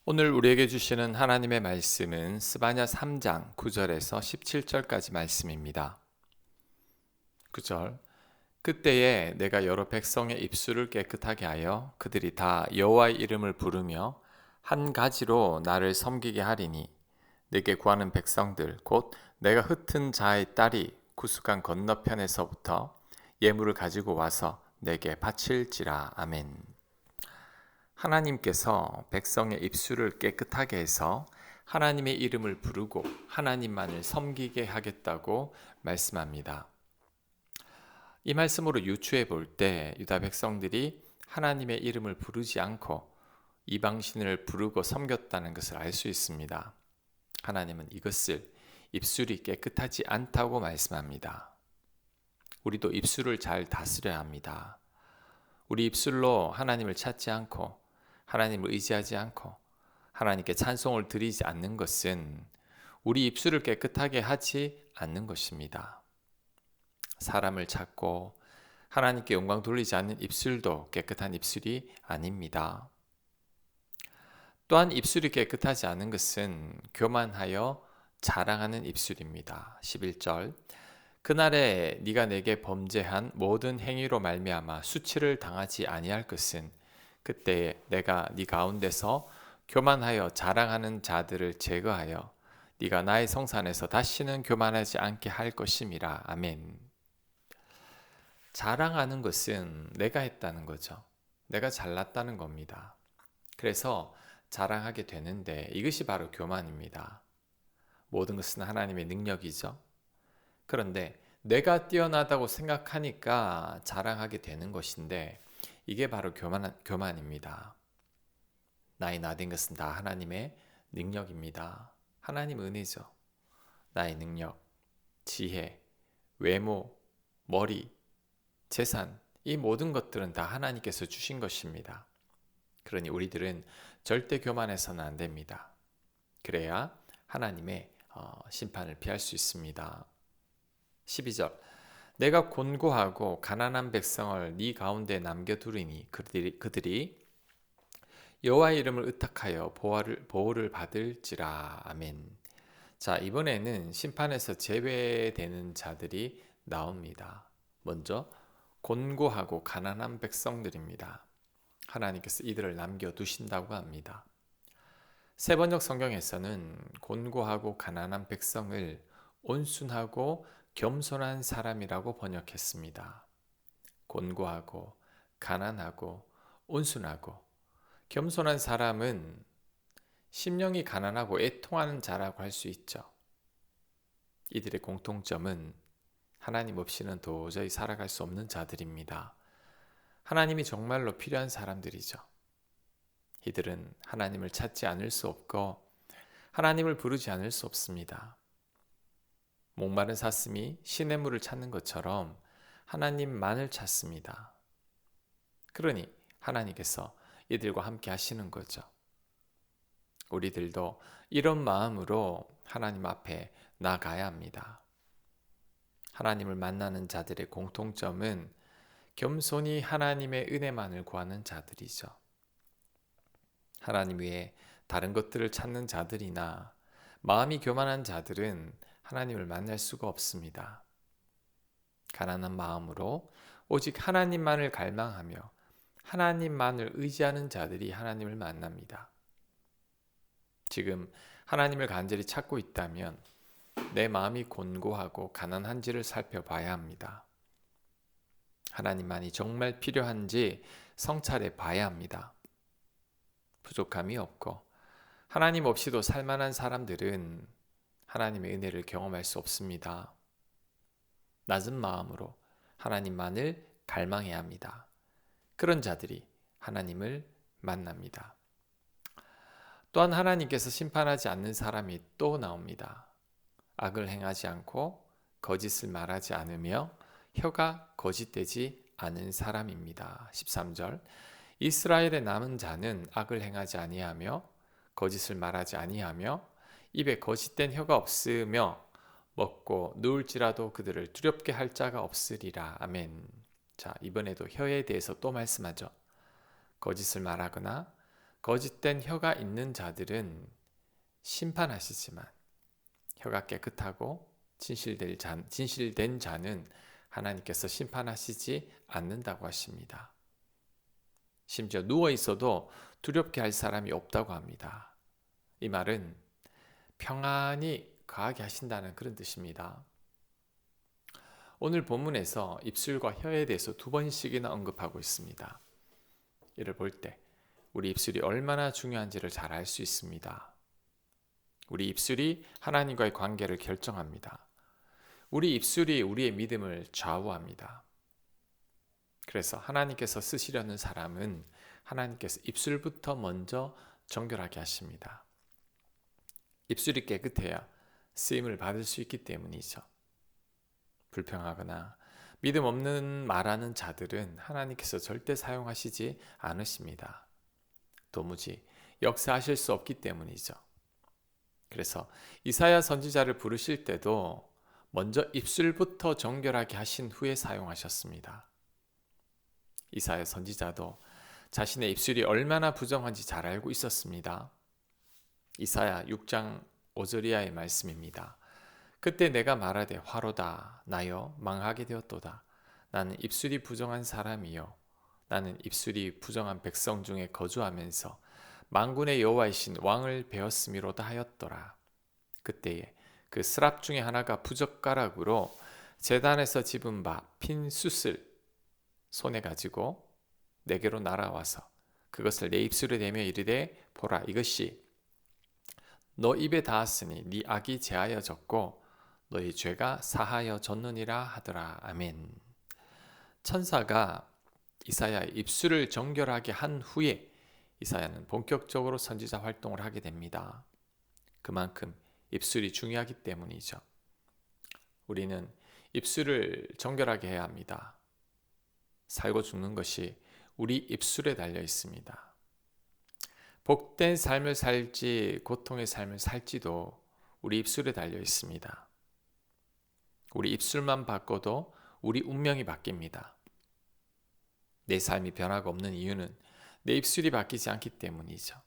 오늘 우리에게 주시는 하나님의 말씀은 스바냐 3장 9절에서 17절까지 말씀입니다. 9절 그때에 내가 여러 백성의 입술을 깨끗하게 하여 그들이 다 여호와의 이름을 부르며 한 가지로 나를 섬기게 하리니 내게 구하는 백성들 곧 내가 흩은 자의 딸이 구스강 건너편에서부터 예물을 가지고 와서 내게 바칠지라. 아멘. 하나님께서 백성의 입술을 깨끗하게 해서 하나님의 이름을 부르고 하나님만을 섬기게 하겠다고 말씀합니다. 이 말씀으로 유추해 볼 때 유다 백성들이 하나님의 이름을 부르지 않고 이방신을 부르고 섬겼다는 것을 알 수 있습니다. 하나님은 이것을 입술이 깨끗하지 않다고 말씀합니다. 우리도 입술을 잘 다스려야 합니다. 우리 입술로 하나님을 찾지 않고 하나님을 의지하지 않고 하나님께 찬송을 드리지 않는 것은 우리 입술을 깨끗하게 하지 않는 것입니다. 사람을 찾고 하나님께 영광 돌리지 않는 입술도 깨끗한 입술이 아닙니다. 또한 입술이 깨끗하지 않은 것은 교만하여 자랑하는 입술입니다. 11절 그날에 네가 내게 범죄한 모든 행위로 말미암아 수치를 당하지 아니할 것은 그때 내가 네 가운데서 교만하여 자랑하는 자들을 제거하여 네가 나의 성산에서 다시는 교만하지 않게 할 것임이라. 아멘. 자랑하는 것은 내가 했다는 거죠. 내가 잘났다는 겁니다. 그래서 자랑하게 되는데 이것이 바로 교만입니다. 모든 것은 하나님의 능력이죠. 그런데 내가 뛰어나다고 생각하니까 자랑하게 되는 것인데 이게 바로 교만입니다. 나의 나된 것은 다 하나님의 능력입니다. 하나님 은혜죠. 나의 능력, 지혜, 외모, 머리, 재산, 이 모든 것들은 다 하나님께서 주신 것입니다. 그러니 우리들은 절대 교만해서는 안 됩니다. 그래야 하나님의 심판을 피할 수 있습니다. 12절 내가 곤고하고 가난한 백성을 네 가운데 남겨두리니 그들이 여호와의 이름을 의탁하여 보호를 받을지라. 아멘. 자, 이번에는 심판에서 제외되는 자들이 나옵니다. 먼저 곤고하고 가난한 백성들입니다. 하나님께서 이들을 남겨두신다고 합니다. 세번역 성경에서는 곤고하고 가난한 백성을 온순하고 겸손한 사람이라고 번역했습니다. 곤고하고 가난하고 온순하고 겸손한 사람은 심령이 가난하고 애통하는 자라고 할 수 있죠. 이들의 공통점은 하나님 없이는 도저히 살아갈 수 없는 자들입니다. 하나님이 정말로 필요한 사람들이죠. 이들은 하나님을 찾지 않을 수 없고 하나님을 부르지 않을 수 없습니다. 목마른 사슴이 시냇물을 찾는 것처럼 하나님만을 찾습니다. 그러니 하나님께서 이들과 함께 하시는 거죠. 우리들도 이런 마음으로 하나님 앞에 나가야 합니다. 하나님을 만나는 자들의 공통점은 겸손히 하나님의 은혜만을 구하는 자들이죠. 하나님 외에 다른 것들을 찾는 자들이나 마음이 교만한 자들은 하나님을 만날 수가 없습니다. 가난한 마음으로 오직 하나님만을 갈망하며 하나님만을 의지하는 자들이 하나님을 만납니다. 지금 하나님을 간절히 찾고 있다면 내 마음이 곤고하고 가난한지를 살펴봐야 합니다. 하나님만이 정말 필요한지 성찰해 봐야 합니다. 부족함이 없고 하나님 없이도 살만한 사람들은 하나님의 은혜를 경험할 수 없습니다. 낮은 마음으로 하나님만을 갈망해야 합니다. 그런 자들이 하나님을 만납니다. 또한 하나님께서 심판하지 않는 사람이 또 나옵니다. 악을 행하지 않고 거짓을 말하지 않으며 혀가 거짓되지 않은 사람입니다. 13절 이스라엘의 남은 자는 악을 행하지 아니하며 거짓을 말하지 아니하며 입에 거짓된 혀가 없으며 먹고 누울지라도 그들을 두렵게 할 자가 없으리라. 아멘. 자, 이번에도 혀에 대해서 또 말씀하죠. 거짓을 말하거나 거짓된 혀가 있는 자들은 심판하시지만 혀가 깨끗하고 진실된 자는 하나님께서 심판하시지 않는다고 하십니다. 심지어 누워 있어도 두렵게 할 사람이 없다고 합니다. 이 말은 평안히 거하게 하신다는 그런 뜻입니다. 오늘 본문에서 입술과 혀에 대해서 2번씩이나 언급하고 있습니다. 이를 볼 때 우리 입술이 얼마나 중요한지를 잘 알 수 있습니다. 우리 입술이 하나님과의 관계를 결정합니다. 우리 입술이 우리의 믿음을 좌우합니다. 그래서 하나님께서 쓰시려는 사람은 하나님께서 입술부터 먼저 정결하게 하십니다. 입술이 깨끗해야 쓰임을 받을 수 있기 때문이죠. 불평하거나 믿음 없는 말하는 자들은 하나님께서 절대 사용하시지 않으십니다. 도무지 역사하실 수 없기 때문이죠. 그래서 이사야 선지자를 부르실 때도 먼저 입술부터 정결하게 하신 후에 사용하셨습니다. 이사야 선지자도 자신의 입술이 얼마나 부정한지 잘 알고 있었습니다. 이사야 6장 5절 이하의 말씀입니다. 그때 내가 말하되 화로다 나여 망하게 되었도다. 나는 입술이 부정한 사람이요 나는 입술이 부정한 백성 중에 거주하면서 만군의 여호와이신 왕을 배웠음이로다 하였더라. 그때에 그 스랍 중에 하나가 부젓가락으로 제단에서 집은 바 핀 숯을 손에 가지고 내게로 날아와서 그것을 내 입술에 대며 이르되 보라 이것이 너 입에 닿았으니 네 악이 제하여졌고 너희 죄가 사하여졌느니라 하더라. 아멘. 천사가 이사야의 입술을 정결하게 한 후에 이사야는 본격적으로 선지자 활동을 하게 됩니다. 그만큼 입술이 중요하기 때문이죠. 우리는 입술을 정결하게 해야 합니다. 살고 죽는 것이 우리 입술에 달려 있습니다. 복된 삶을 살지 고통의 삶을 살지도 우리 입술에 달려 있습니다. 우리 입술만 바꿔도 우리 운명이 바뀝니다. 내 삶이 변화가 없는 이유는 내 입술이 바뀌지 않기 때문이죠.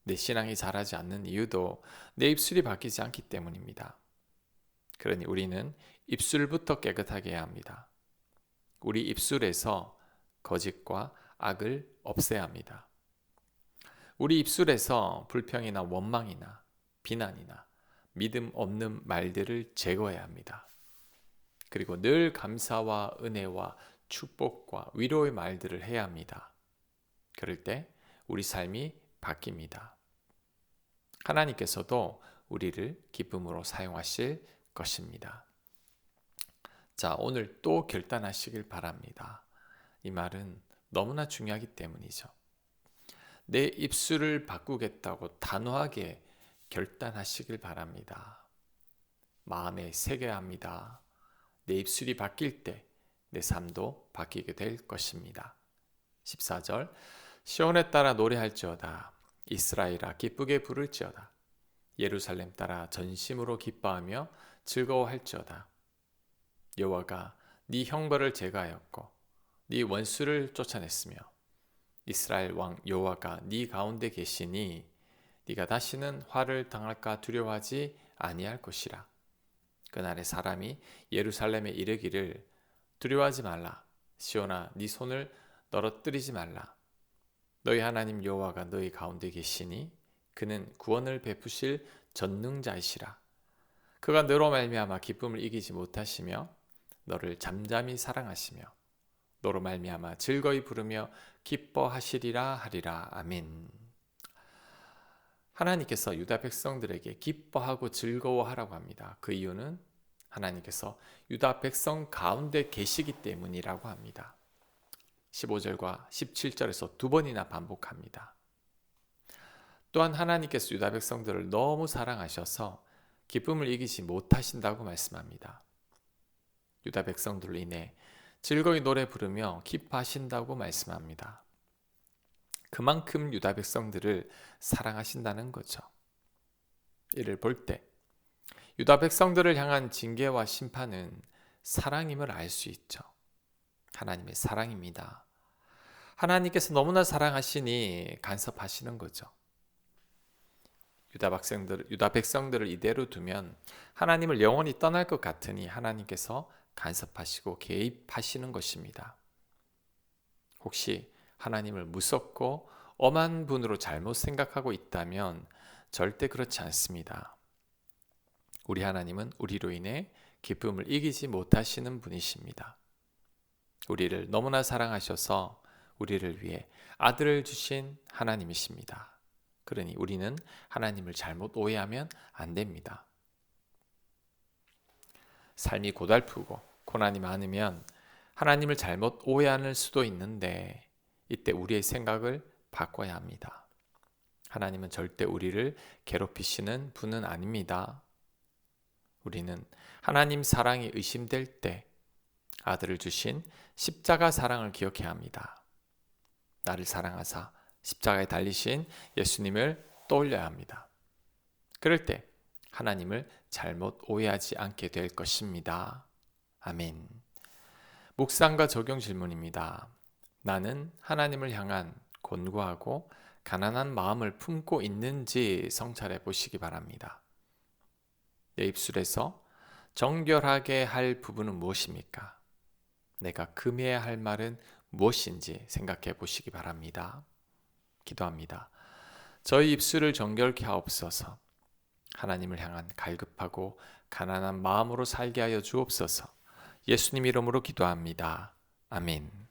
내 신앙이 자라지 않는 이유도 내 입술이 바뀌지 않기 때문입니다. 그러니 우리는 입술부터 깨끗하게 해야 합니다. 우리 입술에서 거짓과 악을 없애야 합니다. 우리 입술에서 불평이나 원망이나 비난이나 믿음 없는 말들을 제거해야 합니다. 그리고 늘 감사와 은혜와 축복과 위로의 말들을 해야 합니다. 그럴 때 우리 삶이 바뀝니다. 하나님께서도 우리를 기쁨으로 사용하실 것입니다. 자, 오늘 또 결단하시길 바랍니다. 이 말은 너무나 중요하기 때문이죠. 내 입술을 바꾸겠다고 단호하게 결단하시길 바랍니다. 마음에 새겨야 합니다. 내 입술이 바뀔 때 내 삶도 바뀌게 될 것입니다. 14절 시온에 따라 노래할지어다. 이스라엘아 기쁘게 부를지어다. 예루살렘 따라 전심으로 기뻐하며 즐거워할지어다. 여호와가 네 형벌을 제거하였고 네 원수를 쫓아냈으며 이스라엘 왕 여호와가 네 가운데 계시니 네가 다시는 화를 당할까 두려워하지 아니할 것이라. 그날에 사람이 예루살렘에 이르기를 두려워하지 말라. 시온아 네 손을 떨어뜨리지 말라. 너희 하나님 여호와가 너희 가운데 계시니 그는 구원을 베푸실 전능자이시라. 그가 너로 말미암아 기쁨을 이기지 못하시며 너를 잠잠히 사랑하시며 너로 말미암아 즐거이 부르며 기뻐하시리라 하리라. 아멘. 하나님께서 유다 백성들에게 기뻐하고 즐거워하라고 합니다. 그 이유는 하나님께서 유다 백성 가운데 계시기 때문이라고 합니다. 15절과 17절에서 2번이나 반복합니다. 또한 하나님께서 유다 백성들을 너무 사랑하셔서 기쁨을 이기지 못하신다고 말씀합니다. 유다 백성들로 인해 즐거이 노래 부르며 기뻐하신다고 말씀합니다. 그만큼 유다 백성들을 사랑하신다는 거죠. 이를 볼 때 유다 백성들을 향한 징계와 심판은 사랑임을 알 수 있죠. 하나님의 사랑입니다. 하나님께서 너무나 사랑하시니 간섭하시는 거죠. 유다 백성들을 이대로 두면 하나님을 영원히 떠날 것 같으니 하나님께서 간섭하시고 개입하시는 것입니다. 혹시 하나님을 무섭고 엄한 분으로 잘못 생각하고 있다면 절대 그렇지 않습니다. 우리 하나님은 우리로 인해 기쁨을 이기지 못하시는 분이십니다. 우리를 너무나 사랑하셔서 우리를 위해 아들을 주신 하나님이십니다. 그러니 우리는 하나님을 잘못 오해하면 안 됩니다. 삶이 고달프고 고난이 많으면 하나님을 잘못 오해할 수도 있는데 이때 우리의 생각을 바꿔야 합니다. 하나님은 절대 우리를 괴롭히시는 분은 아닙니다. 우리는 하나님 사랑이 의심될 때 아들을 주신 십자가 사랑을 기억해야 합니다. 나를 사랑하사 십자가에 달리신 예수님을 떠올려야 합니다. 그럴 때 하나님을 잘못 오해하지 않게 될 것입니다. 아멘. 묵상과 적용 질문입니다. 나는 하나님을 향한 곤고하고 가난한 마음을 품고 있는지 성찰해 보시기 바랍니다. 내 입술에서 정결하게 할 부분은 무엇입니까? 내가 금해야 할 말은 무엇인지 생각해 보시기 바랍니다. 기도합니다. 저희 입술을 정결케 하옵소서. 하나님을 향한 갈급하고 가난한 마음으로 살게 하여 주옵소서. 예수님 이름으로 기도합니다. 아멘.